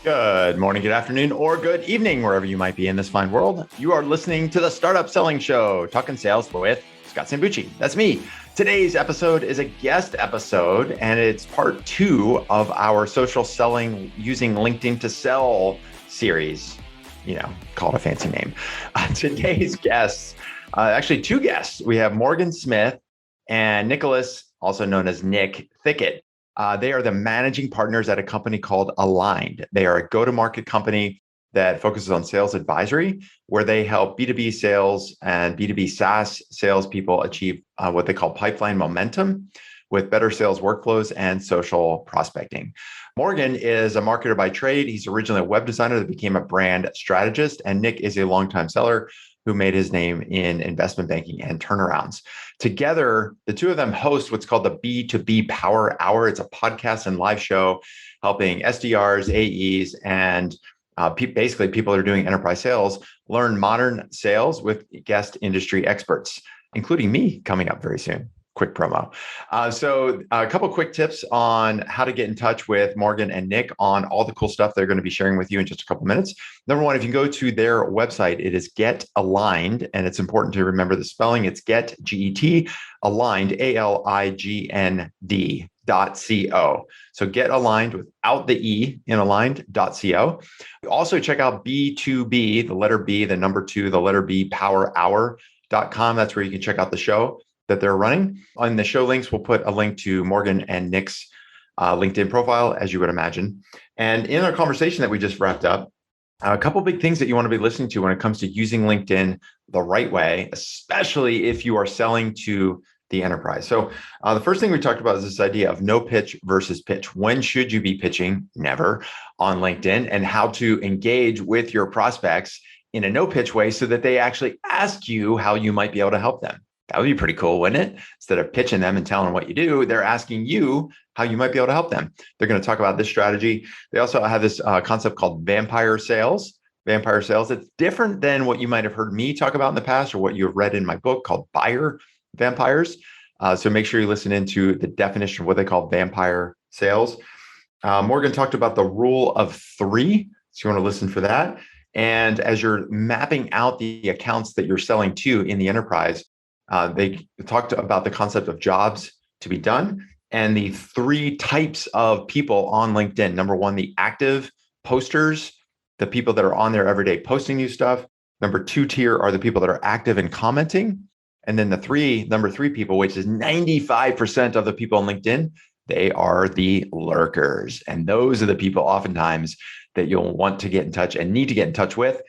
Good morning, good afternoon, or good evening, wherever you might be in this fine world. You are listening to the Startup Selling Show, talking sales with Scott Sambucci. That's me. Today's episode is a guest episode, and it's part 2 of our social selling using LinkedIn to sell series. You know, call it a fancy name. Today's guests, actually 2 guests. We have Morgan Smith and Nicholas, also known as Nick Thickett. They are the managing partners at a company called Aligned. They are a go-to-market company that focuses on sales advisory, where they help B2B sales and B2B SaaS salespeople achieve what they call pipeline momentum with better sales workflows and social prospecting. Morgan is a marketer by trade. He's originally a web designer that became a brand strategist, and Nick is a longtime seller who made his name in investment banking and turnarounds. Together, the two of them host what's called the B2B Power Hour. It's a podcast and live show helping SDRs, AEs, and basically people that are doing enterprise sales learn modern sales with guest industry experts, including me coming up very soon. Quick promo. So a couple quick tips on how to get in touch with Morgan and Nick on all the cool stuff they're going to be sharing with you in just a couple minutes. Number one, if you go to their website, it is Get Aligned, and it's important to remember the spelling. It's Get, G-E-T, Aligned, ALIGND.co. So Get Aligned without the E in aligned.co. Also check out B2B, the letter B, the number 2, the letter B, powerhour.com. That's where you can check out the show that they're running. On the show links, we'll put a link to Morgan and Nick's LinkedIn profile, as you would imagine. And in our conversation that we just wrapped up, a couple big things that you want to be listening to when it comes to using LinkedIn the right way, especially if you are selling to the enterprise. So the first thing we talked about is this idea of no pitch versus pitch. When should you be pitching? Never on LinkedIn, and how to engage with your prospects in a no pitch way so that they actually ask you how you might be able to help them. That would be pretty cool, wouldn't it? Instead of pitching them and telling them what you do, they're asking you how you might be able to help them. They're going to talk about this strategy. They also have this concept called vampire sales. Vampire sales, it's different than what you might have heard me talk about in the past or what you have read in my book called Buyer Vampires. So make sure you listen into the definition of what they call vampire sales. Morgan talked about the rule of 3. So you want to listen for that. And as you're mapping out the accounts that you're selling to in the enterprise, they talked about the concept of jobs to be done and the 3 types of people on LinkedIn. Number 1, the active posters, the people that are on there every day posting new stuff. Number 2 tier are the people that are active and commenting. And then number 3 people, which is 95% of the people on LinkedIn, they are the lurkers. And those are the people oftentimes that you'll want to get in touch and need to get in touch with.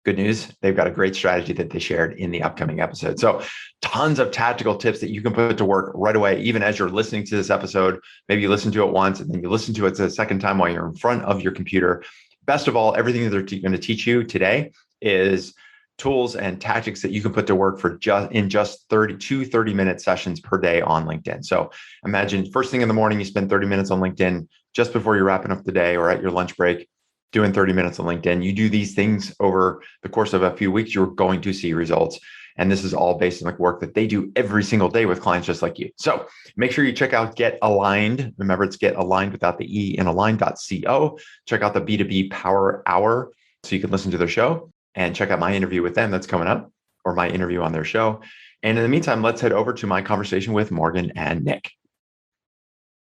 Good news, they've got a great strategy that they shared in the upcoming episode. So tons of tactical tips that you can put to work right away, even as you're listening to this episode. Maybe you listen to it once and then you listen to it the second time while you're in front of your computer. Best of all, everything that they're going to teach you today is tools and tactics that you can put to work for just 30-minute sessions per day on LinkedIn. So imagine first thing in the morning, you spend 30 minutes on LinkedIn just before you're wrapping up the day or at your lunch break, doing 30 minutes on LinkedIn. You do these things over the course of a few weeks, you're going to see results. And this is all based on the work that they do every single day with clients just like you. So make sure you check out Get Aligned. Remember, it's Get Aligned without the E in aligned.co. Check out the B2B Power Hour so you can listen to their show and check out my interview with them that's coming up or my interview on their show. And in the meantime, let's head over to my conversation with Morgan and Nick.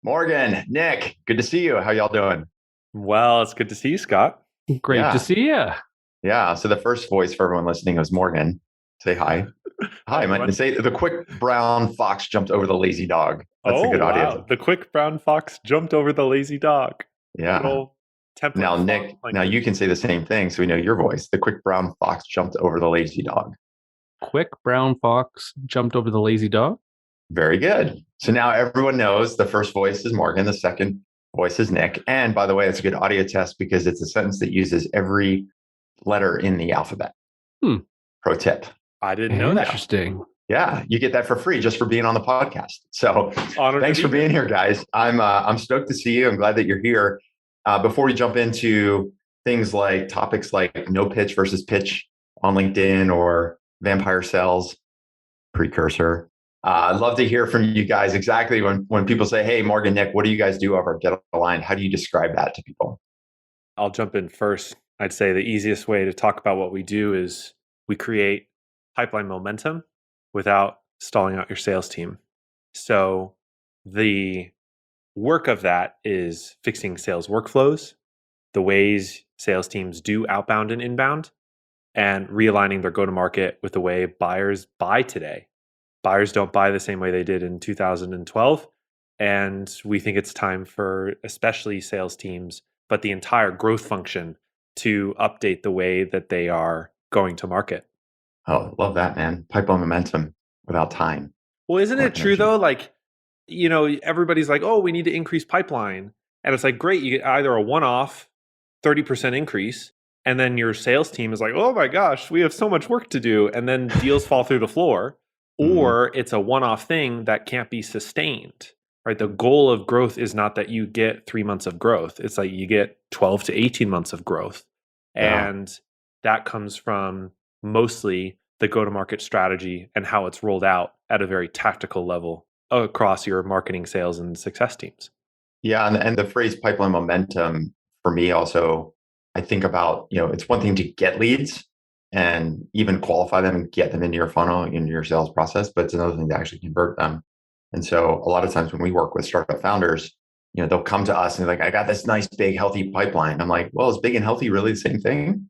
Morgan, Nick, good to see you. How y'all doing? Well, it's good to see you, Scott. Great to see you. Yeah. So the first voice for everyone listening was Morgan. Say hi. Hi. Say the quick brown fox jumped over the lazy dog. That's a good audio. Wow. The quick brown fox jumped over the lazy dog. Yeah. Now, Nick, now you can say the same thing so we know your voice. The quick brown fox jumped over the lazy dog. Quick brown fox jumped over the lazy dog. Very good. So now everyone knows the first voice is Morgan. The second voice is Nick. And by the way, it's a good audio test because it's a sentence that uses every letter in the alphabet. Pro tip. I didn't know that. Interesting. Yeah, you get that for free just for being on the podcast. So thanks for being here, guys. I'm stoked to see you. I'm glad that you're here. Before we jump into things like topics like no pitch versus pitch on LinkedIn or vampire sales precursor, I'd love to hear from you guys exactly when people say, hey, Morgan, Nick, what do you guys do over at Get Aligned? How do you describe that to people? I'll jump in first. I'd say the easiest way to talk about what we do is we create pipeline momentum without stalling out your sales team. So the work of that is fixing sales workflows, the ways sales teams do outbound and inbound, and realigning their go-to-market with the way buyers buy today. Buyers don't buy the same way they did in 2012. And we think it's time for especially sales teams, but the entire growth function to update the way that they are going to market. Oh, love that, man. Pipeline momentum without time. Well, isn't Or it true energy. though? Like, everybody's like, oh, we need to increase pipeline. And it's like, great, you get either a one-off 30% increase, and then your sales team is like, oh my gosh, we have so much work to do. And then deals fall through the floor. Or it's a one-off thing that can't be sustained, right? The goal of growth is not that you get 3 months of growth. It's like you get 12 to 18 months of growth. Yeah. And that comes from mostly the go-to-market strategy and how it's rolled out at a very tactical level across your marketing, sales, and success teams. Yeah. And the phrase pipeline momentum for me also, I think about, it's one thing to get leads and even qualify them and get them into your funnel, into your sales process, but it's another thing to actually convert them. And so a lot of times when we work with startup founders, they'll come to us and they're like, I got this nice, big, healthy pipeline. I'm like, well, is big and healthy really the same thing?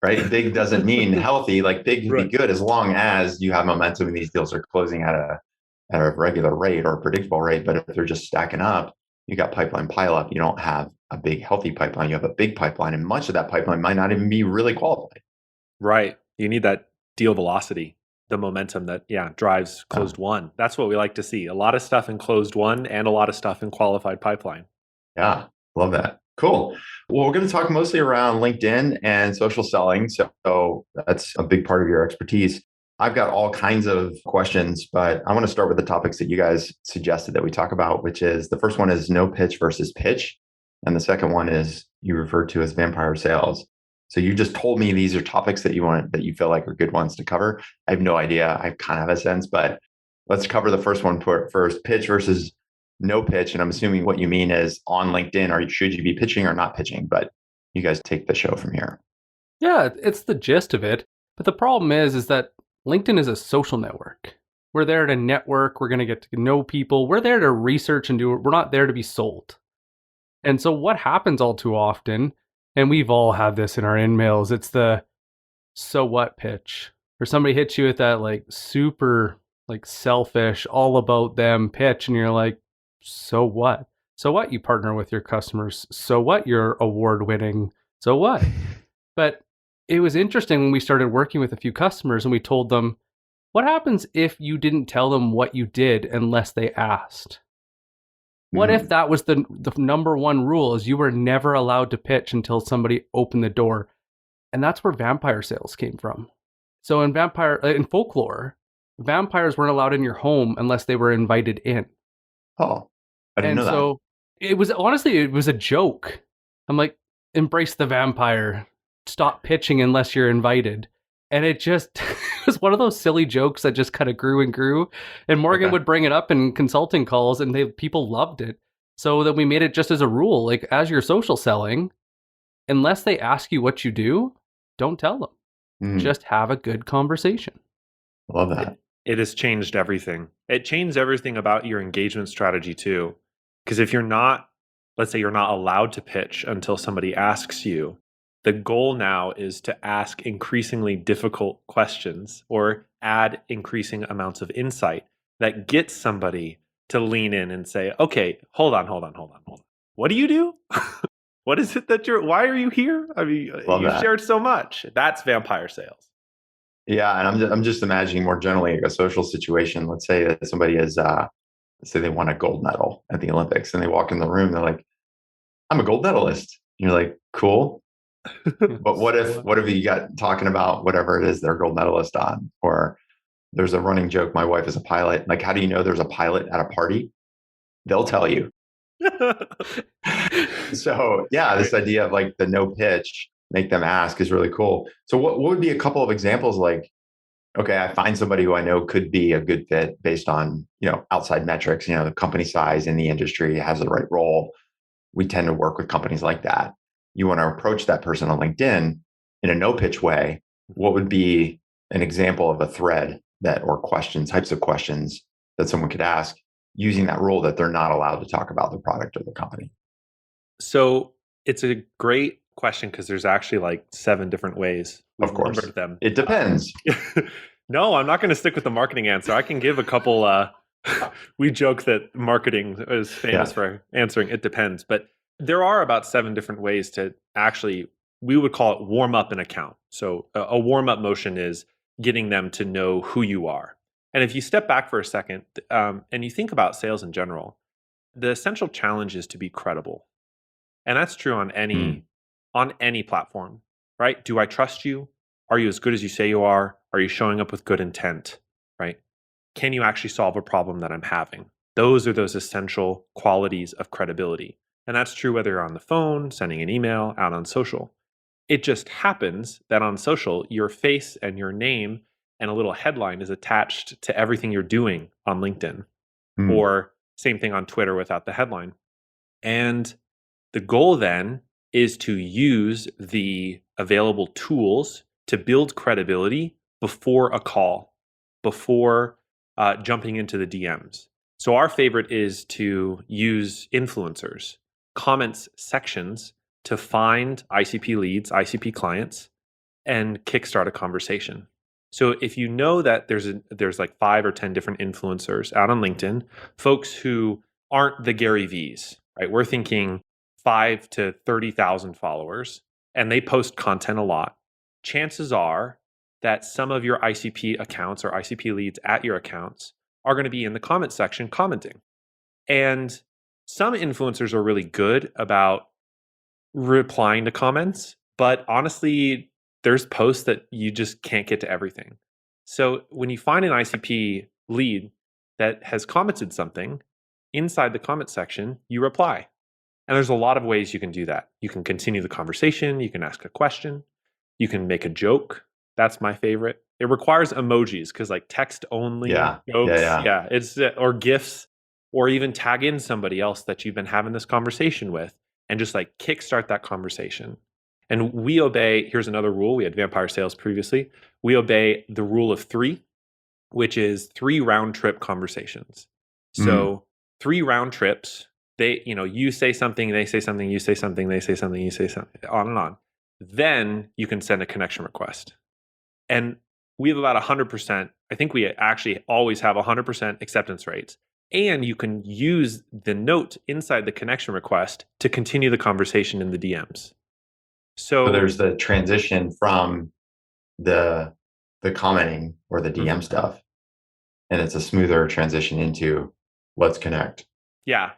Right? Big doesn't mean healthy. Like big can be good as long as you have momentum and these deals are closing at a regular rate or a predictable rate. But if they're just stacking up, you got pipeline pileup. You don't have a big, healthy pipeline. You have a big pipeline, and much of that pipeline might not even be really qualified. Right. You need that deal velocity, the momentum that, drives closed won. That's what we like to see. A lot of stuff in closed won and a lot of stuff in qualified pipeline. Yeah, love that. Cool. Well, we're going to talk mostly around LinkedIn and social selling. So that's a big part of your expertise. I've got all kinds of questions, but I want to start with the topics that you guys suggested that we talk about, which is the first one is no pitch versus pitch. And the second one is you referred to as vampire sales. So you just told me these are topics that you feel like are good ones to cover. I have no idea. I kind of have a sense, but let's cover the first one first, pitch versus no pitch. And I'm assuming what you mean is on LinkedIn, should you be pitching or not pitching? But you guys take the show from here. Yeah, it's the gist of it. But the problem is that LinkedIn is a social network. We're there to network. We're going to get to know people. We're there to research and do it. We're not there to be sold. And so what happens all too often, and we've all had this in our in-mails, it's the so what pitch. Or somebody hits you with that like super like selfish, all about them pitch. And you're like, so what? So what? You partner with your customers. So what? You're award winning. So what? But it was interesting when we started working with a few customers and we told them, what happens if you didn't tell them what you did unless they asked? What if that was the number one rule is you were never allowed to pitch until somebody opened the door? And that's where vampire sales came from. So in folklore, vampires weren't allowed in your home unless they were invited in. Oh, I didn't know that. And so it was a joke. I'm like, embrace the vampire. Stop pitching unless you're invited. And it just was one of those silly jokes that just kind of grew and grew. And Morgan would bring it up in consulting calls and people loved it. So that we made it just as a rule, like as you're social selling, unless they ask you what you do, don't tell them. Just have a good conversation. Love that. It has changed everything. It changed everything about your engagement strategy too. Because if let's say you're not allowed to pitch until somebody asks you, the goal now is to ask increasingly difficult questions or add increasing amounts of insight that gets somebody to lean in and say, okay, hold on. What do you do? What is it why are you here? I mean, you've shared so much. That's vampire sales. Yeah. And I'm just imagining more generally a social situation. Let's say that somebody say they won a gold medal at the Olympics and they walk in the room, they're like, I'm a gold medalist. And you're like, cool. But what if you got talking about whatever it is they're gold medalist on? Or there's a running joke, my wife is a pilot. Like, how do you know there's a pilot at a party? They'll tell you. So yeah, this idea of like the no pitch, make them ask is really cool. So what would be a couple of examples like, okay, I find somebody who I know could be a good fit based on, outside metrics, the company size in the industry has the right role. We tend to work with companies like that. you want to approach that person on LinkedIn in a no pitch way, what would be an example of a thread that, or types of questions that someone could ask using that rule that they're not allowed to talk about the product or the company? So it's a great question because there's actually like 7 different ways. We've Of course. numbered them. It depends. No, I'm not going to stick with the marketing answer. I can give a couple. We joke that marketing is famous for answering it depends, but there are about 7 different ways to actually, we would call it warm up an account. So a warm up motion is getting them to know who you are. And if you step back for a second and you think about sales in general, the essential challenge is to be credible. And that's true on any platform, right? Do I trust you? Are you as good as you say you are? Are you showing up with good intent, right? Can you actually solve a problem that I'm having? Those are those essential qualities of credibility. And that's true whether you're on the phone, sending an email, out on social. It just happens that on social, your face and your name and a little headline is attached to everything you're doing on LinkedIn, or same thing on Twitter without the headline. And the goal then is to use the available tools to build credibility before a call, before jumping into the DMs. So our favorite is to use influencers, comments sections to find ICP leads, ICP clients, and kickstart a conversation. So if you know that there's like 5 or 10 different influencers out on LinkedIn, folks who aren't the Gary V's, right? We're thinking 5 to 30,000 followers, and they post content a lot. Chances are that some of your ICP accounts or ICP leads at your accounts are going to be in the comment section commenting. And some influencers are really good about replying to comments, but honestly, there's posts that you just can't get to everything. So when you find an ICP lead that has commented something, inside the comment section, you reply. And there's a lot of ways you can do that. You can continue the conversation. You can ask a question. You can make a joke. That's my favorite. It requires emojis because like text only jokes. It's or GIFs, or even tag in somebody else that you've been having this conversation with and just like kickstart that conversation. And we obey, here's another rule. We had vampire sales previously. We obey the rule of 3, which is 3 round trip conversations. So 3 round trips, you say something, they say something, you say something, they say something, you say something, on and on. Then you can send a connection request. And we have about 100%. I think we actually always have 100% acceptance rates. And you can use the note inside the connection request to continue the conversation in the DMs. So there's the transition from the commenting or the DM stuff, and it's a smoother transition into let's connect. Yeah,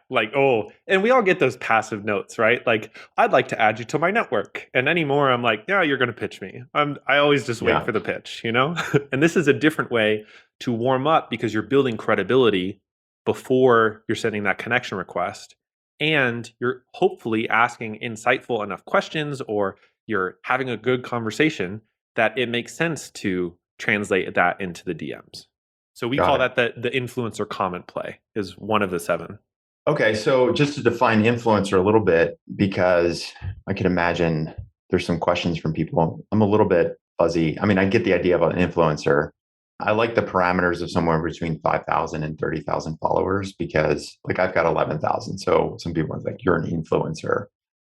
and we all get those passive notes, right? Like, I'd like to add you to my network. And anymore, I'm like, yeah, you're going to pitch me. I always just wait for the pitch, And this is a different way to warm up because you're building credibility before you're sending that connection request. And you're hopefully asking insightful enough questions, or you're having a good conversation that it makes sense to translate that into the DMs. So we call that the influencer comment play is one of the 7. Okay, so just to define influencer a little bit, because I can imagine there's some questions from people. I'm a little bit fuzzy. I mean, I get the idea of an influencer. I like the parameters of somewhere between 5,000 and 30,000 followers because I've got 11,000. So some people are like, you're an influencer.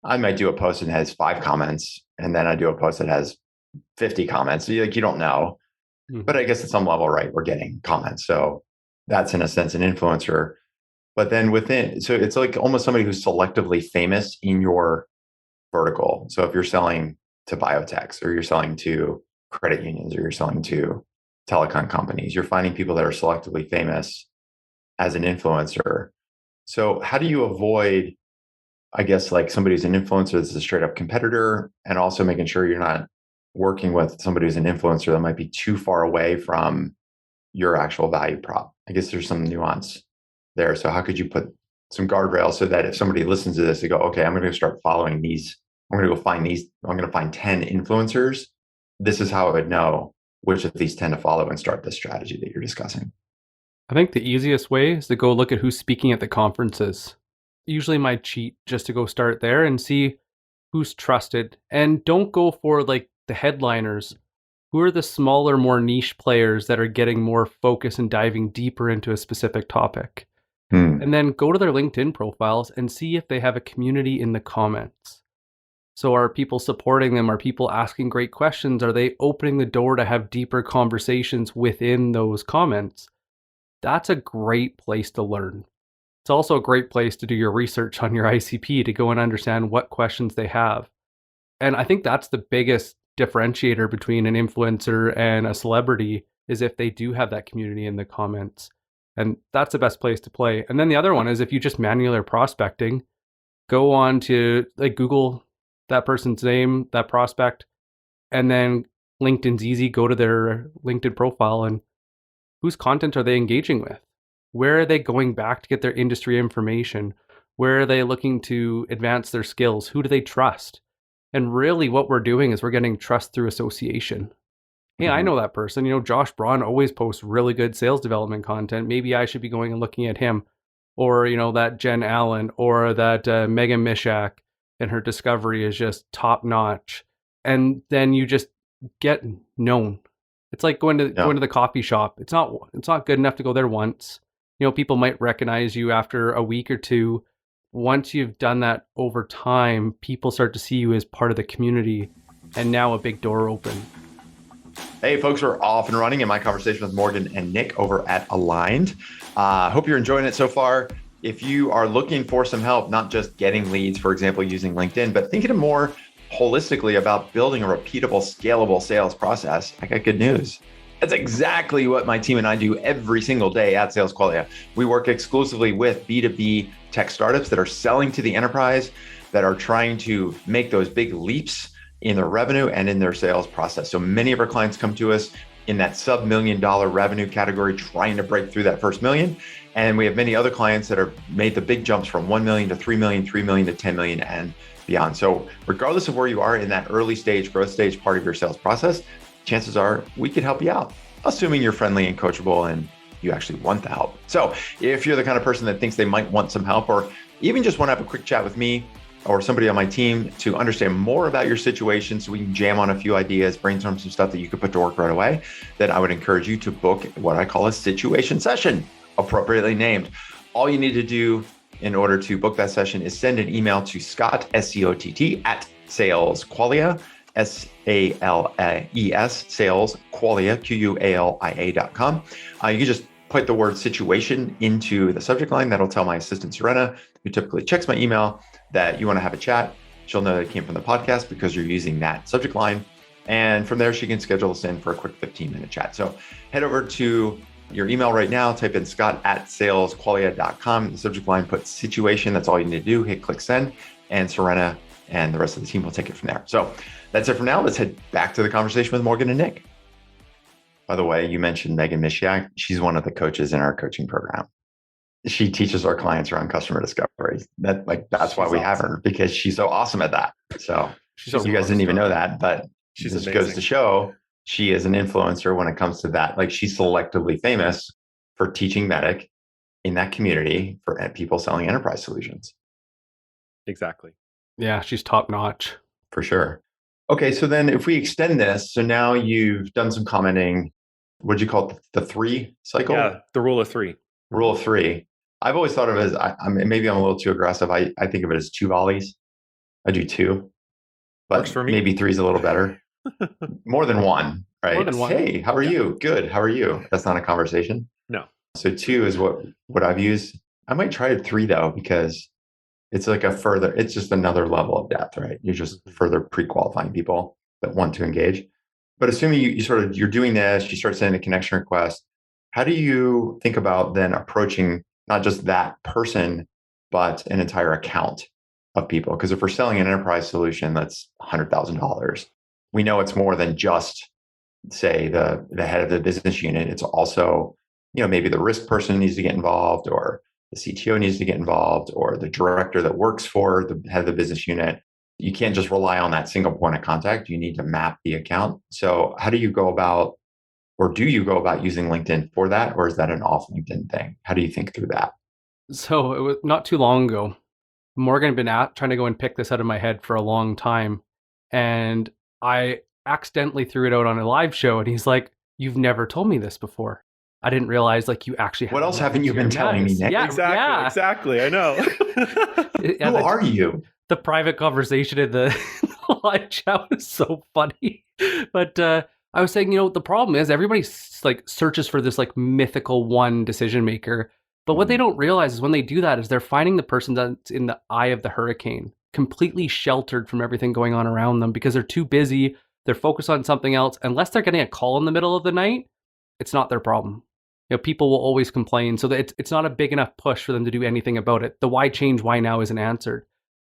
I might do a post that has 5 comments, and then I do a post that has 50 comments. So you don't know. But I guess at some level, right, we're getting comments. So that's in a sense an influencer. But then so it's like almost somebody who's selectively famous in your vertical. So if you're selling to biotechs, or you're selling to credit unions, or you're selling to telecom companies, you're finding people that are selectively famous as an influencer. So how do you avoid, I guess, like somebody who's an influencer that's a straight up competitor, and also making sure you're not working with somebody who's an influencer that might be too far away from your actual value prop? I guess there's some nuance there. So how could you put some guardrails so that if somebody listens to this, they go, okay, I'm going to start following these. I'm going to go find these. I'm going to find 10 influencers. This is how I would know which of these 10 to follow and start this strategy that you're discussing. I think the easiest way is to go look at who's speaking at the conferences. Usually my cheat just to go start there and see who's trusted, and don't go for like the headliners. Who are the smaller, more niche players that are getting more focus and diving deeper into a specific topic? And then go to their LinkedIn profiles and see if they have a community in the comments. So are people supporting them? Are people asking great questions? Are they opening the door to have deeper conversations within those comments? That's a great place to learn. It's also a great place to do your research on your ICP to go and understand what questions they have. And I think that's the biggest differentiator between an influencer and a celebrity is if they do have that community in the comments. And that's the best place to play. And then the other one is if you just manually are prospecting, go on to like Google that person's name, that prospect, and then LinkedIn's easy. Go to their LinkedIn profile and whose content are they engaging with? Where are they going back to get their industry information? Where are they looking to advance their skills? Who do they trust? And really what we're doing is we're getting trust through association. Hey, I know that person. Josh Braun always posts really good sales development content. Maybe I should be going and looking at him. Or, that Jen Allen or that Megan Mishak and her discovery is just top notch. And then you just get known. It's like going to the coffee shop. It's not good enough to go there once. People might recognize you after a week or two. Once you've done that over time, people start to see you as part of the community, and now a big door open. Hey, folks, we're off and running in my conversation with Morgan and Nick over at Aligned. Hope you're enjoying it so far. If you are looking for some help, not just getting leads, for example, using LinkedIn, but thinking more holistically about building a repeatable, scalable sales process, I got good news. That's exactly what my team and I do every single day at Sales Qualia. We work exclusively with B2B tech startups that are selling to the enterprise, that are trying to make those big leaps in their revenue and in their sales process. So many of our clients come to us in that sub-$1 million revenue category, trying to break through that first million. And we have many other clients that have made the big jumps from 1 million to 3 million, 3 million to 10 million and beyond. So regardless of where you are in that early stage, growth stage part of your sales process, chances are we can help you out, assuming you're friendly and coachable and you actually want the help. So if you're the kind of person that thinks they might want some help, or even just want to have a quick chat with me or somebody on my team to understand more about your situation so we can jam on a few ideas, brainstorm some stuff that you could put to work right away, then I would encourage you to book what I call a situation session, appropriately named. All you need to do in order to book that session is send an email to Scott, SCOTT, at salesqualia, SALES, sales qualia, QUALIA.com. You can just put the word situation into the subject line. That'll tell my assistant, Serena, who typically checks my email, that you want to have a chat. She'll know that it came from the podcast because you're using that subject line. And from there, she can schedule us in for a quick 15-minute chat. So head over to your email right now, type in Scott at salesqualia.com. The subject line, put situation. That's all you need to do. Hit click send, and Serena and the rest of the team will take it from there. So that's it for now. Let's head back to the conversation with Morgan and Nick. By the way, you mentioned Megan Mishak. She's one of the coaches in our coaching program. She teaches our clients around customer discovery. That's why we have her, because she's so awesome at that. So you guys didn't even know that, but she just goes to show she is an influencer when it comes to that. Like, she's selectively famous for teaching Medic in that community for people selling enterprise solutions. Exactly. Yeah, she's top notch. For sure. Okay, so then if we extend this, so now you've done some commenting. What do you call it? The 3 cycle? Yeah, the rule of 3. Rule of 3. I've always thought of it as, maybe I'm a little too aggressive. I think of it as 2 volleys. I do 2, but maybe 3 is a little better. More than 1, right? More than 1. Hey, how are you? Good. How are you? That's not a conversation. No. So 2 is what I've used. I might try it 3 though, because it's like it's just another level of depth, right? You're just further pre-qualifying people that want to engage. But assuming you're doing this, you start sending a connection request. How do you think about then approaching not just that person, but an entire account of people? Because if we're selling an enterprise solution that's $100,000, we know it's more than just, say, the head of the business unit. It's also, maybe the risk person needs to get involved, or the CTO needs to get involved, or the director that works for the head of the business unit. You can't just rely on that single point of contact. You need to map the account. So how do you go about, or do you go about using LinkedIn for that? Or is that an off LinkedIn thing? How do you think through that? So it was not too long ago, Morgan had been trying to go and pick this out of my head for a long time. And I accidentally threw it out on a live show. And he's like, "You've never told me this before. I didn't realize like you actually What else haven't you been telling me, Nick? Yeah, Exactly. I know. Who are you? The private conversation in the live chat was so funny. But I was saying, the problem is everybody like searches for this like mythical one decision maker. But what they don't realize is when they do that is they're finding the person that's in the eye of the hurricane, completely sheltered from everything going on around them because they're too busy. They're focused on something else. Unless they're getting a call in the middle of the night, it's not their problem. People will always complain. So that it's not a big enough push for them to do anything about it. The why change, why now isn't answered.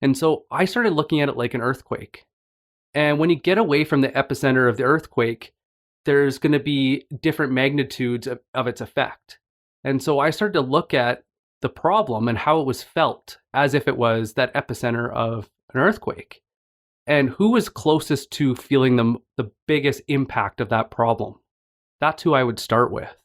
And so I started looking at it like an earthquake. And when you get away from the epicenter of the earthquake, there's going to be different magnitudes of its effect. And so I started to look at the problem and how it was felt as if it was that epicenter of an earthquake. And who was closest to feeling the biggest impact of that problem? That's who I would start with.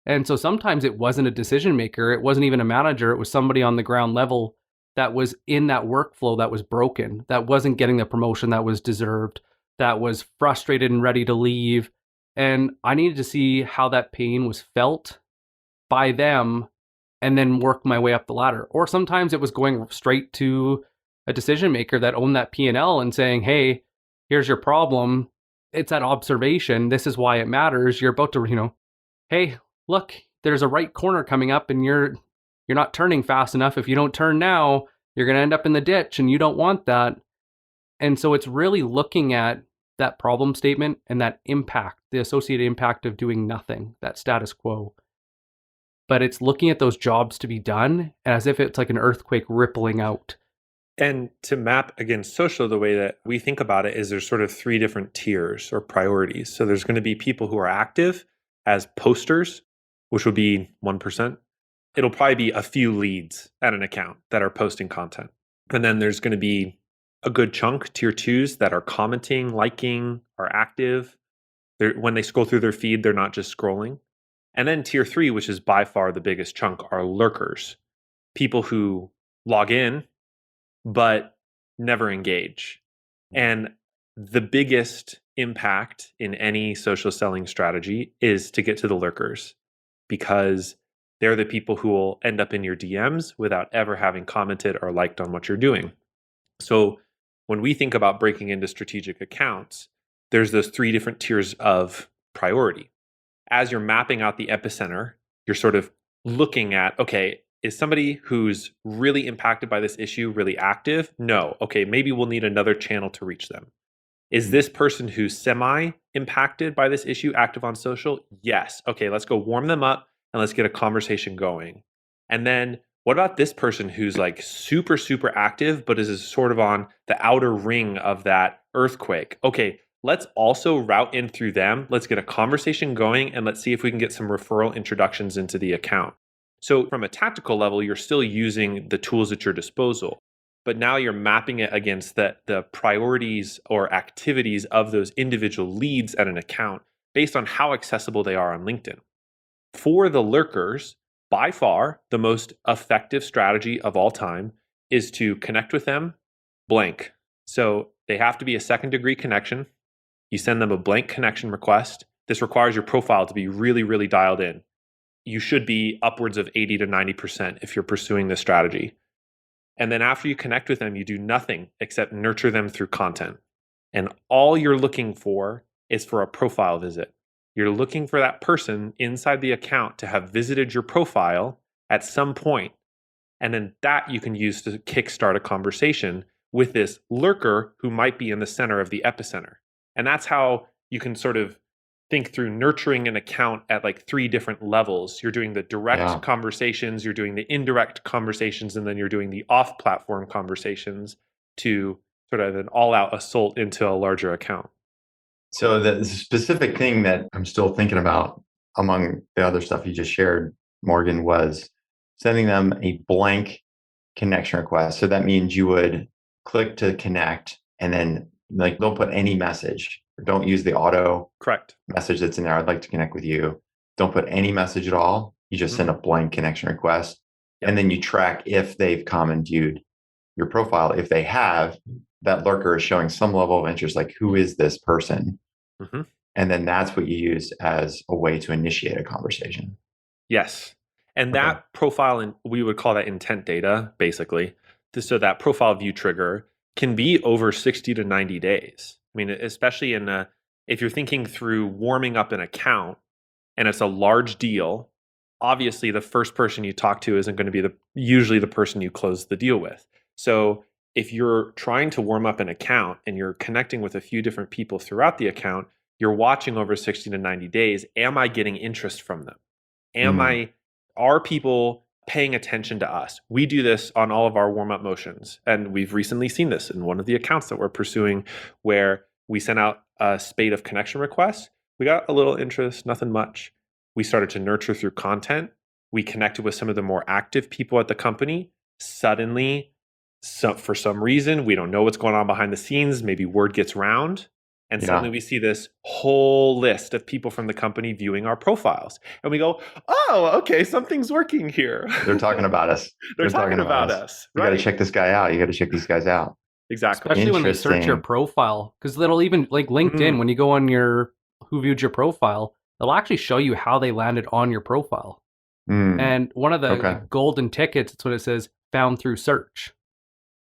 And so sometimes it wasn't a decision maker. It wasn't even a manager. It was somebody on the ground level that was in that workflow that was broken, that wasn't getting the promotion that was deserved, that was frustrated and ready to leave. And I needed to see how that pain was felt by them and then work my way up the ladder. Or sometimes it was going straight to a decision maker that owned that P&L and saying, "Hey, here's your problem. It's that observation. This is why it matters. You're about to, hey, look, there's a right corner coming up and you're not turning fast enough. If you don't turn now, you're going to end up in the ditch and you don't want that." And so it's really looking at that problem statement and that impact, the associated impact of doing nothing, that status quo. But it's looking at those jobs to be done as if it's like an earthquake rippling out. And to map against social, the way that we think about it is there's sort of 3 different tiers or priorities. So there's going to be people who are active as posters, which would be 1%. It'll probably be a few leads at an account that are posting content. And then there's going to be a good chunk, tier 2s, that are commenting, liking, are active. When they scroll through their feed, they're not just scrolling. And then tier 3, which is by far the biggest chunk, are lurkers. People who log in, but never engage. And the biggest impact in any social selling strategy is to get to the lurkers, because they're the people who will end up in your DMs without ever having commented or liked on what you're doing. So when we think about breaking into strategic accounts, there's those 3 different tiers of priority. As you're mapping out the epicenter, you're sort of looking at, okay, is somebody who's really impacted by this issue really active? No. Okay, maybe we'll need another channel to reach them. Is this person who's semi-impacted by this issue active on social? Yes. Okay, let's go warm them up and let's get a conversation going. And then what about this person who's like super, super active, but is sort of on the outer ring of that earthquake? Okay, let's also route in through them. Let's get a conversation going and let's see if we can get some referral introductions into the account. So from a tactical level, you're still using the tools at your disposal, but now you're mapping it against the priorities or activities of those individual leads at an account based on how accessible they are on LinkedIn. For the lurkers, by far, the most effective strategy of all time is to connect with them blank. So they have to be a second-degree connection. You send them a blank connection request. This requires your profile to be really, really dialed in. You should be upwards of 80 to 90% if you're pursuing this strategy. And then after you connect with them, you do nothing except nurture them through content. And all you're looking for is for a profile visit. You're looking for that person inside the account to have visited your profile at some point. And then that you can use to kickstart a conversation with this lurker who might be in the center of the epicenter. And that's how you can sort of think through nurturing an account at like 3 different levels. You're doing the direct conversations, you're doing the indirect conversations, and then you're doing the off-platform conversations to sort of an all-out assault into a larger account. So the specific thing that I'm still thinking about among the other stuff you just shared, Morgan, was sending them a blank connection request. So that means you would click to connect and then like don't put any message. Don't use the auto Correct message that's in there. I'd like to connect with you. Don't put any message at all. You just send a blank connection request. And then you track if they've comment viewed your profile, if they have, that lurker is showing some level of interest, like who is this person? Mm-hmm. And then that's what you use as a way to initiate a conversation. Yes. And Okay. that profile, and we would call that intent data, basically. So that profile view trigger can be over 60 to 90 days. I mean, especially if you're thinking through warming up an account and it's a large deal, obviously the first person you talk to isn't going to be usually the person you close the deal with. So if you're trying to warm up an account and you're connecting with a few different people throughout the account, you're watching over 60 to 90 days. Am I getting interest from them? Are people paying attention to us? We do this on all of our warm-up motions. And we've recently seen this in one of the accounts that we're pursuing, where we sent out a spate of connection requests. We got a little interest, nothing much. We started to nurture through content. We connected with some of the more active people at the company. Suddenly, for some reason, we don't know what's going on behind the scenes. Maybe word gets round. And suddenly we see this whole list of people from the company viewing our profiles. And we go, oh, okay, something's working here. They're talking about us. They're talking about us. You got to check this guy out. You got to check these guys out. Exactly. Especially when they search your profile. Because they'll even, like LinkedIn, when you go on who viewed your profile, they'll actually show you how they landed on your profile. And one of the golden tickets, it's what it says, found through search.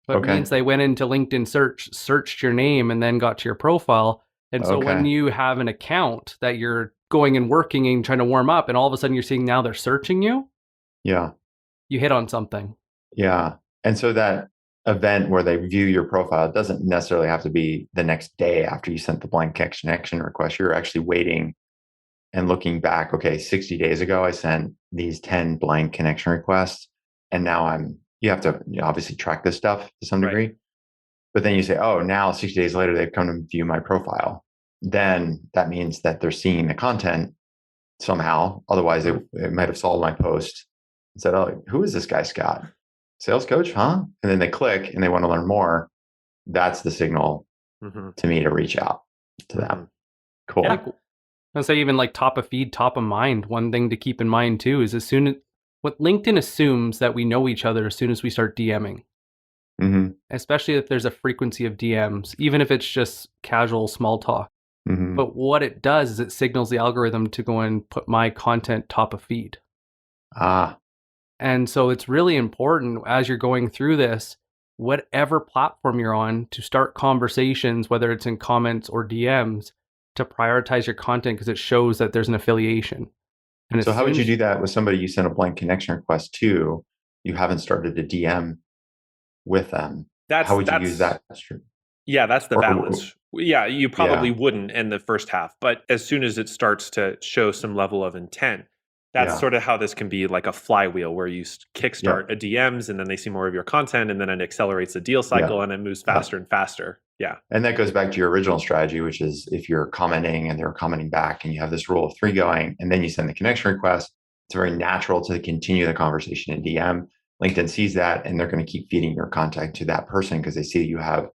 But it means they went into LinkedIn search, searched your name, and then got to your profile. And so when you have an account that you're going and working and trying to warm up, and all of a sudden you're seeing now they're searching you, you hit on something. Yeah. And so that event where they view your profile, it doesn't necessarily have to be the next day after you sent the blank connection request. You're actually waiting and looking back. Okay, 60 days ago, I sent these 10 blank connection requests, and now you have to obviously track this stuff to some degree. But then you say, oh, now 60 days later, they've come to view my profile. Then that means that they're seeing the content somehow. Otherwise, it might have saw my post and said, oh, who is this guy, Scott? Sales coach, huh? And then they click and they want to learn more. That's the signal to me to reach out to them. Cool. Yeah. I'll say even like top of feed, top of mind. One thing to keep in mind too is what LinkedIn assumes that we know each other as soon as we start DMing. Especially if there's a frequency of DMs, even if it's just casual small talk. But what it does is it signals the algorithm to go and put my content top of feed. And so it's really important as you're going through this, whatever platform you're on, to start conversations, whether it's in comments or DMs, to prioritize your content because it shows that there's an affiliation. And so how would you do that with somebody you sent a blank connection request to? You haven't started to DM with them. How would you use that? Yeah, that's the balance. Yeah, you probably wouldn't in the first half, but as soon as it starts to show some level of intent, that's sort of how this can be like a flywheel where you kickstart a DMs and then they see more of your content and then it accelerates the deal cycle and it moves faster and faster. Yeah. And that goes back to your original strategy, which is if you're commenting and they're commenting back and you have this rule of 3 going and then you send the connection request, it's very natural to continue the conversation in DM. LinkedIn sees that and they're going to keep feeding your contact to that person because they see that you have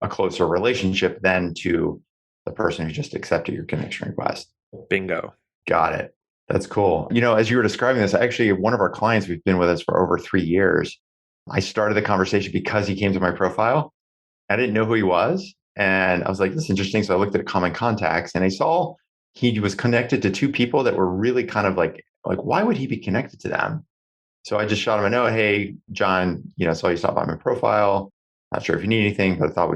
a closer relationship than to the person who just accepted your connection request. Bingo. Got it. That's cool. As you were describing this, actually, one of our clients who's been with us for over 3 years, I started the conversation because he came to my profile. I didn't know who he was. And I was like, this is interesting. So I looked at common contacts and I saw he was connected to 2 people that were really kind of like, why would he be connected to them? So I just shot him a note. Hey, John, saw you stop by my profile. Not sure if you need anything, but I thought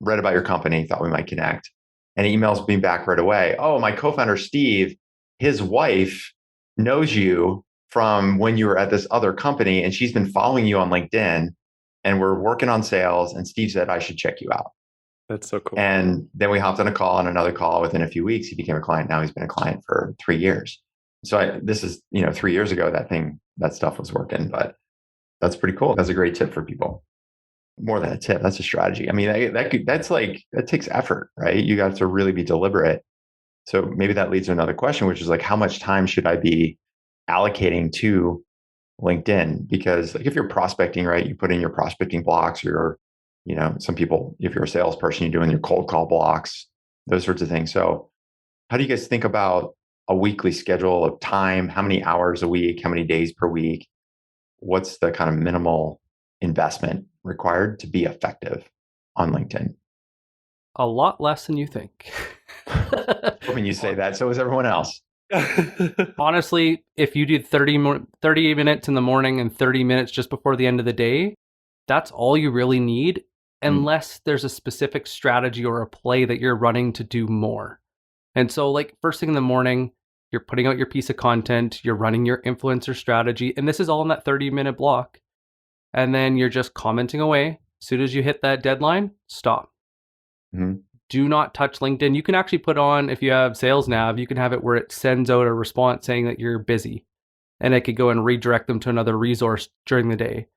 read about your company, thought we might connect. And he emails me back right away. Oh, my co-founder, Steve, his wife knows you from when you were at this other company and she's been following you on LinkedIn and we're working on sales. And Steve said, I should check you out. That's so cool. And then we hopped on a call and another call. Within a few weeks, he became a client. Now he's been a client for 3 years. So this is, 3 years ago, that stuff was working, but that's pretty cool. That's a great tip for people. More than a tip, that's a strategy. I mean, that takes effort, right? You got to really be deliberate. So maybe that leads to another question, which is like, how much time should I be allocating to LinkedIn? Because if you're prospecting, right, you put in your prospecting blocks or, some people, if you're a salesperson, you're doing your cold call blocks, those sorts of things. So how do you guys think about a weekly schedule of time? How many hours a week? How many days per week? What's the kind of minimal investment required to be effective on LinkedIn? A lot less than you think. When you say that, so is everyone else. Honestly, if you do 30 minutes in the morning and 30 minutes just before the end of the day, that's all you really need, unless there's a specific strategy or a play that you're running to do more. And so like first thing in the morning, you're putting out your piece of content, you're running your influencer strategy, and this is all in that 30-minute block. And then you're just commenting away. As soon as you hit that deadline, stop. Do not touch LinkedIn. You can actually put on, if you have Sales Nav, you can have it where it sends out a response saying that you're busy, and it could go and redirect them to another resource during the day.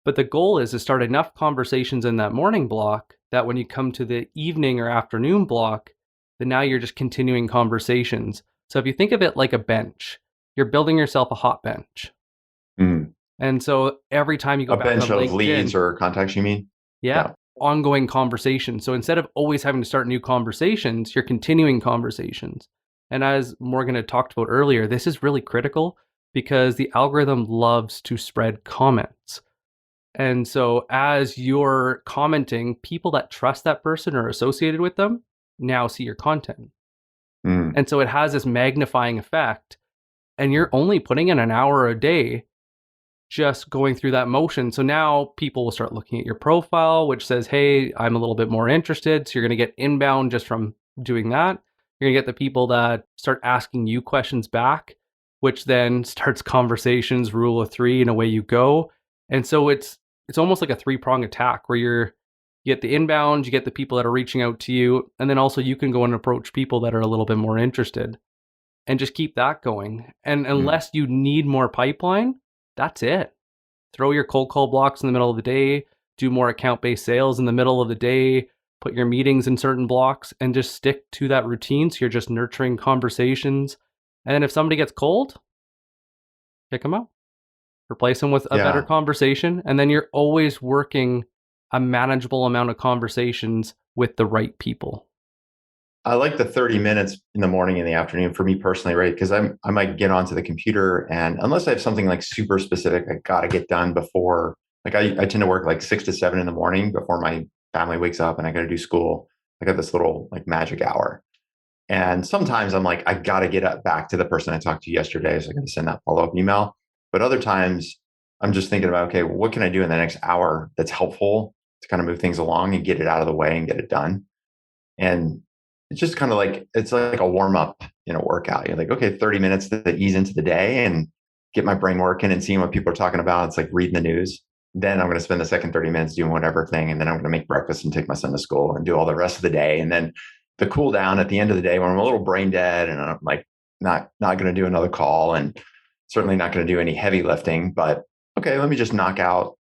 But the goal is to start enough conversations in that morning block that when you come to the evening or afternoon block, then now you're just continuing conversations. So if you think of it like a bench, you're building yourself a hot bench. And so every time you go back on LinkedIn, a bench of leads or contacts, you mean? Yeah. Ongoing conversation. So instead of always having to start new conversations, you're continuing conversations. And as Morgan had talked about earlier, this is really critical because the algorithm loves to spread comments. And so as you're commenting, people that trust that person or associated with them now see your content. And so it has this magnifying effect, and you're only putting in an hour a day just going through that motion. So now people will start looking at your profile, which says, hey, I'm a little bit more interested. So you're going to get inbound just from doing that. You're going to get the people that start asking you questions back, which then starts conversations, rule of three, and away you go. And so it's almost like a three-prong attack where you get the inbound, you get the people that are reaching out to you, and then also you can go and approach people that are a little bit more interested and just keep that going. And unless you need more pipeline, that's it. Throw your cold call blocks in the middle of the day, do more account-based sales in the middle of the day, put your meetings in certain blocks, and just stick to that routine so you're just nurturing conversations. And then if somebody gets cold, kick them out. Replace them with a better conversation. And then you're always working a manageable amount of conversations with the right people. I like the 30 minutes in the morning and the afternoon for me personally, right? Because I might get onto the computer, and unless I have something like super specific, I got to get done before, like I tend to work like 6 to 7 in the morning before my family wakes up and I got to do school. I got this little like magic hour. And sometimes I'm like, I got to get back to the person I talked to yesterday. So I got to send that follow-up email. But other times I'm just thinking about, okay, what can I do in the next hour that's helpful to kind of move things along and get it out of the way and get it done? And it's just kind of like, it's like a warm up in a workout. You're like, okay, 30 minutes to ease into the day and get my brain working and seeing what people are talking about. It's like reading the news. Then I'm going to spend the second 30 minutes doing whatever thing. And then I'm going to make breakfast and take my son to school and do all the rest of the day. And then the cool down at the end of the day when I'm a little brain dead and I'm like, not going to do another call and certainly not going to do any heavy lifting, but okay, let me just knock out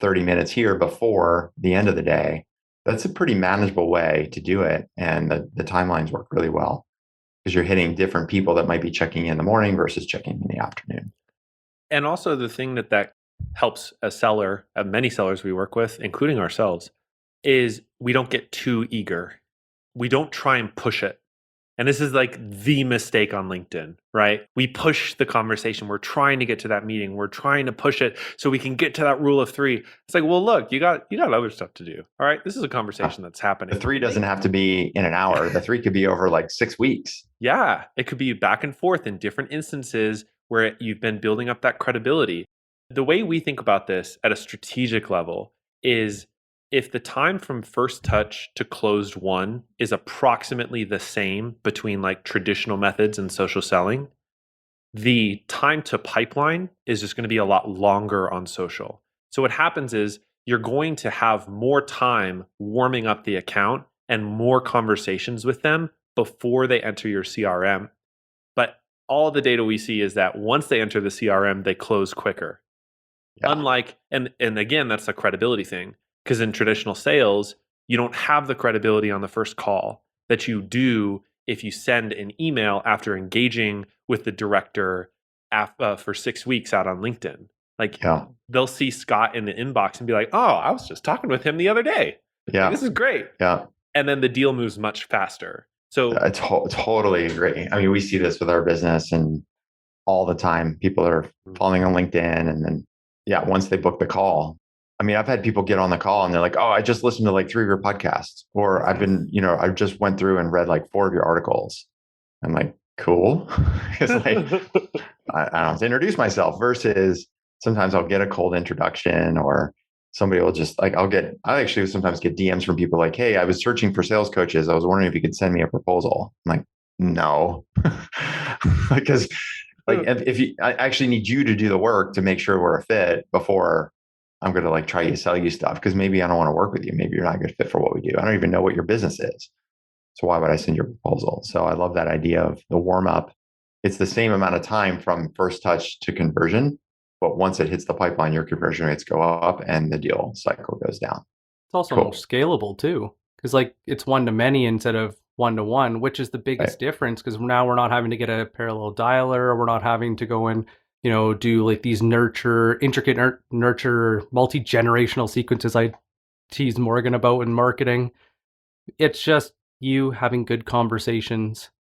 30 minutes here before the end of the day. That's a pretty manageable way to do it. And the timelines work really well because you're hitting different people that might be checking in the morning versus checking in the afternoon. And also the thing that helps a seller, many sellers we work with, including ourselves, is we don't get too eager. We don't try and push it. And this is like the mistake on LinkedIn, right? We push the conversation. We're trying to get to that meeting. We're trying to push it so we can get to that rule of three. It's like, well, look, you got other stuff to do. All right. This is a conversation that's happening. The 3 doesn't have to be in an hour. The 3 could be over like 6 weeks. Yeah. It could be back and forth in different instances where you've been building up that credibility. The way we think about this at a strategic level is if the time from first touch to closed won is approximately the same between like traditional methods and social selling, the time to pipeline is just going to be a lot longer on social. So what happens is you're going to have more time warming up the account and more conversations with them before they enter your CRM. But all the data we see is that once they enter the CRM, they close quicker. Yeah. Unlike, and again, that's a credibility thing. Because in traditional sales, you don't have the credibility on the first call that you do if you send an email after engaging with the director for 6 weeks out on LinkedIn. Like they'll see Scott in the inbox and be like, oh, I was just talking with him the other day. Yeah, like, this is great. Yeah. And then the deal moves much faster. So I totally agree. I mean, we see this with our business and all the time. People are following on LinkedIn and then, once they book the call, I mean, I've had people get on the call and they're like, oh, I just listened to like 3 of your podcasts, or I just went through and read like 4 of your articles. I'm like, cool. It's like, I don't have to introduce myself versus sometimes I'll get a cold introduction, or somebody will just like, I actually sometimes get DMs from people like, hey, I was searching for sales coaches. I was wondering if you could send me a proposal. I'm like, no, because I actually need you to do the work to make sure we're a fit before I'm going to like try to sell you stuff, because maybe I don't want to work with you. Maybe you're not a good fit for what we do. I don't even know what your business is. So why would I send you a proposal? So I love that idea of the warm up. It's the same amount of time from first touch to conversion, but once it hits the pipeline, your conversion rates go up and the deal cycle goes down. It's also more scalable too, because like it's one to many instead of one to one, which is the biggest difference. Because now we're not having to get a parallel dialer, or we're not having to go and do like these intricate nurture multi-generational sequences I tease Morgan about in marketing. It's just you having good conversations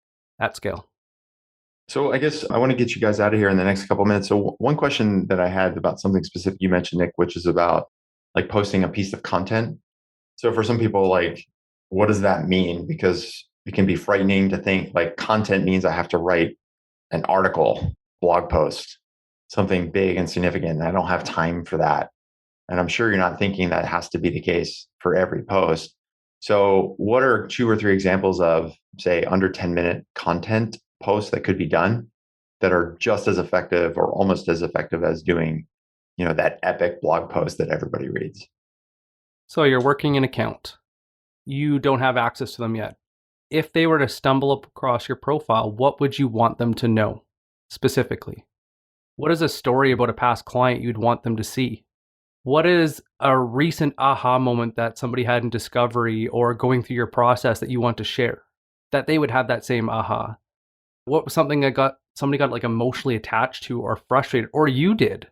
at scale. So I guess I want to get you guys out of here in the next couple of minutes. So one question that I had about something specific you mentioned, Nick, which is about like posting a piece of content. So for some people, like, what does that mean? Because it can be frightening to think like content means I have to write an article, blog post, something big and significant. And I don't have time for that. And I'm sure you're not thinking that has to be the case for every post. So what are 2 or 3 examples of, say, under 10-minute content posts that could be done that are just as effective or almost as effective as doing, that epic blog post that everybody reads? So you're working an account. You don't have access to them yet. If they were to stumble across your profile, what would you want them to know specifically? What is a story about a past client you'd want them to see? What is a recent aha moment that somebody had in discovery or going through your process that you want to share, that they would have that same aha? What was something that somebody got like emotionally attached to or frustrated, or you did?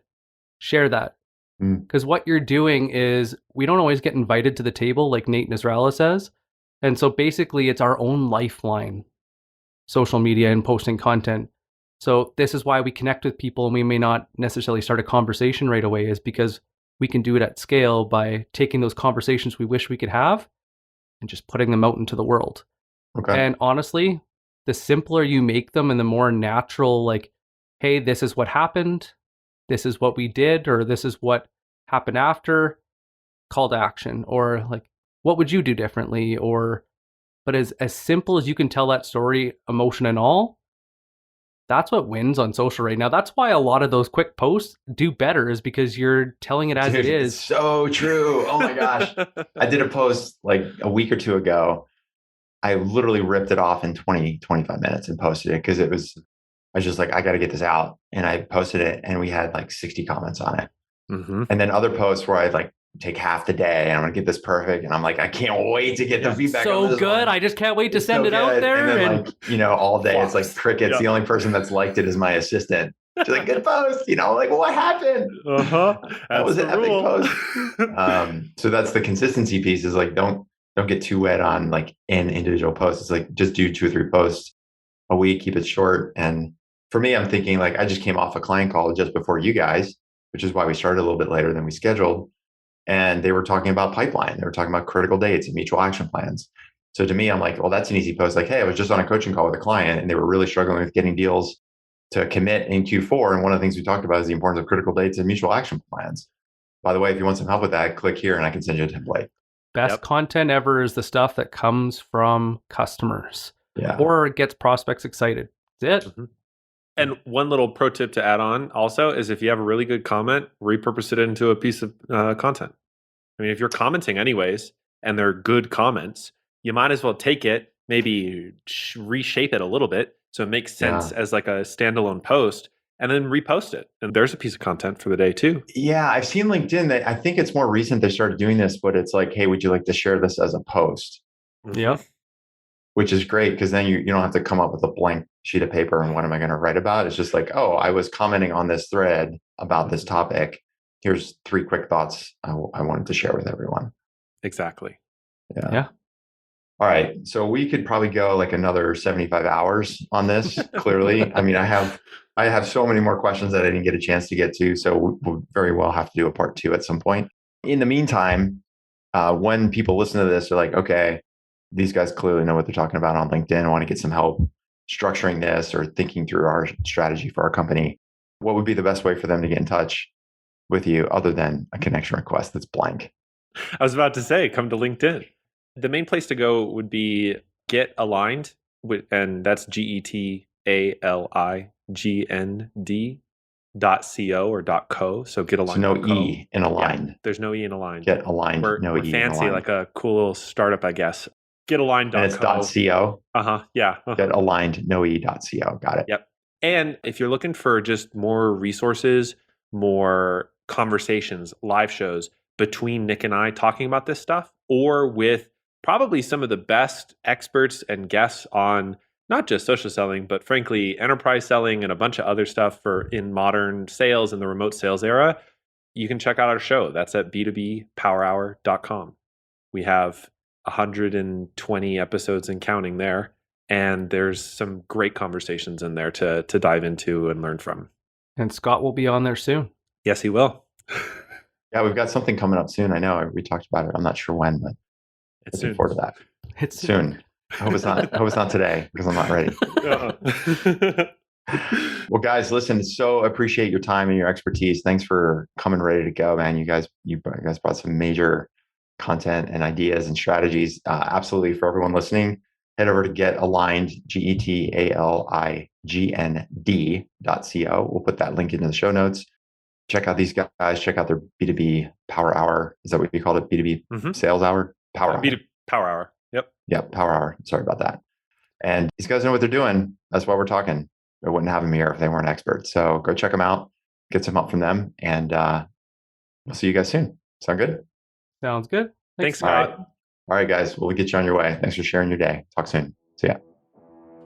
Share that. Because what you're doing is, we don't always get invited to the table, like Nate Nasrallah says. And so basically it's our own lifeline, social media and posting content. So this is why we connect with people, and we may not necessarily start a conversation right away, is because we can do it at scale by taking those conversations we wish we could have and just putting them out into the world. Okay. And honestly, the simpler you make them and the more natural, like, hey, this is what happened, this is what we did, or this is what happened after, call to action, or like, what would you do differently? But as simple as you can tell that story, emotion and all, that's what wins on social right now. That's why a lot of those quick posts do better, is because you're telling it as it is. It's so true. Oh my gosh. I did a post like a week or 2 ago. I literally ripped it off in 20, 25 minutes and posted it because I was just like, I got to get this out. And I posted it and we had like 60 comments on it. Mm-hmm. And then other posts where I'd like take half the day and I'm going to get this perfect. And I'm like, I can't wait to get the feedback. So good. I just can't wait to send it out there. And then all day it's like crickets. The only person that's liked it is my assistant. She's like, good post. Like, what happened? That was an epic post. So that's the consistency piece, is like, don't get too wet on like an individual post. It's like, just do 2 or 3 posts a week, keep it short. And for me, I'm thinking like, I just came off a client call just before you guys, which is why we started a little bit later than we scheduled. And they were talking about pipeline. They were talking about critical dates and mutual action plans. So to me, I'm like, well, that's an easy post. Like, hey, I was just on a coaching call with a client and they were really struggling with getting deals to commit in Q4. And one of the things we talked about is the importance of critical dates and mutual action plans. By the way, if you want some help with that, click here and I can send you a template. Best content ever is the stuff that comes from customers or gets prospects excited. That's it. Mm-hmm. And one little pro tip to add on also is, if you have a really good comment, repurpose it into a piece of content. I mean, if you're commenting anyways, and they're good comments, you might as well take it, maybe reshape it a little bit so it makes sense as like a standalone post, and then repost it. And there's a piece of content for the day too. Yeah, I've seen LinkedIn that I think it's more recent they started doing this, but it's like, hey, would you like to share this as a post? Yeah. Which is great, because then you don't have to come up with a blank sheet of paper and what am I going to write about? It's just like, oh, I was commenting on this thread about this topic. Here's 3 quick thoughts I wanted to share with everyone. Exactly. Yeah. All right. So we could probably go like another 75 hours on this, clearly. I mean, I have so many more questions that I didn't get a chance to get to. So we'll very well have to do a part 2 at some point. In the meantime, when people listen to this, they're like, okay, these guys clearly know what they're talking about on LinkedIn. I want to get some help structuring this or thinking through our strategy for our company. What would be the best way for them to get in touch with you other than a connection request that's blank? I was about to say, come to LinkedIn. The main place to go would be Get Aligned, and that's GETALIGND.co or .co. So Get Aligned. So no E in aligned. Yeah, there's no E in aligned. Get Aligned, no we're E fancy, in aligned. like a cool little startup, I guess. GetAligned.co. And it's .co. Yeah. Get Aligned, no E.co. Got it. Yep. And if you're looking for just more resources, more conversations, live shows between Nick and I talking about this stuff, or with probably some of the best experts and guests on not just social selling, but frankly, enterprise selling and a bunch of other stuff for in modern sales in the remote sales era, you can check out our show. That's at B2B PowerHour.com. We have 120 episodes and counting there. And there's some great conversations in there to dive into and learn from. And Scott will be on there soon. Yes, he will. Yeah, we've got something coming up soon. I know we talked about it. I'm not sure when, but It's looking forward to that. It's Soon. I hope it's not today because I'm not ready. Well, guys, listen, so appreciate your time and your expertise. Thanks for coming ready to go, man. You guys brought some major content and ideas and strategies. Absolutely, for everyone listening, head over to Get Aligned, GETALIGND.co. We'll put that link into the show notes. Check out these guys. Check out their B2B Power Hour. Is that what you called it? B2B Sales Hour? Power Hour. B2B Power Hour. Yep. Yeah, Power Hour. Sorry about that. And these guys know what they're doing. That's why we're talking. I wouldn't have them here if they weren't experts. So go check them out. Get some help from them. And we'll see you guys soon. Sound good? Sounds good. Thanks, Scott. All right, guys. We'll get you on your way. Thanks for sharing your day. Talk soon. See ya.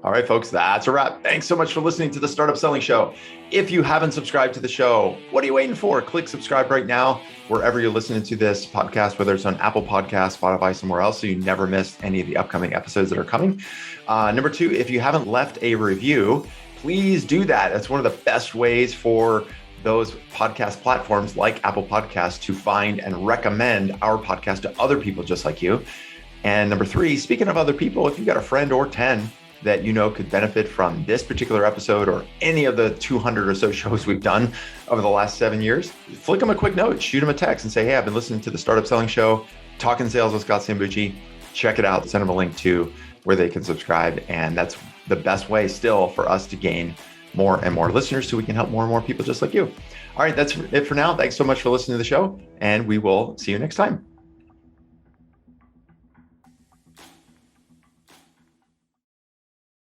All right, folks, that's a wrap. Thanks so much for listening to the Startup Selling Show. If you haven't subscribed to the show, what are you waiting for? Click subscribe right now, wherever you're listening to this podcast, whether it's on Apple Podcasts, Spotify, somewhere else, so you never miss any of the upcoming episodes that are coming. Number two, if you haven't left a review, please do that. That's one of the best ways for those podcast platforms like Apple Podcasts to find and recommend our podcast to other people just like you. And number three, speaking of other people, if you've got a friend or 10 that you know could benefit from this particular episode or any of the 200 or so shows we've done over the last 7 years, flick them a quick note, shoot them a text and say, hey, I've been listening to the Startup Selling Show, Talking Sales with Scott Sambucci. Check it out. Send them a link to where they can subscribe. And that's the best way still for us to gain more and more listeners so we can help more and more people just like you. All right, that's it for now. Thanks so much for listening to the show, and we will see you next time.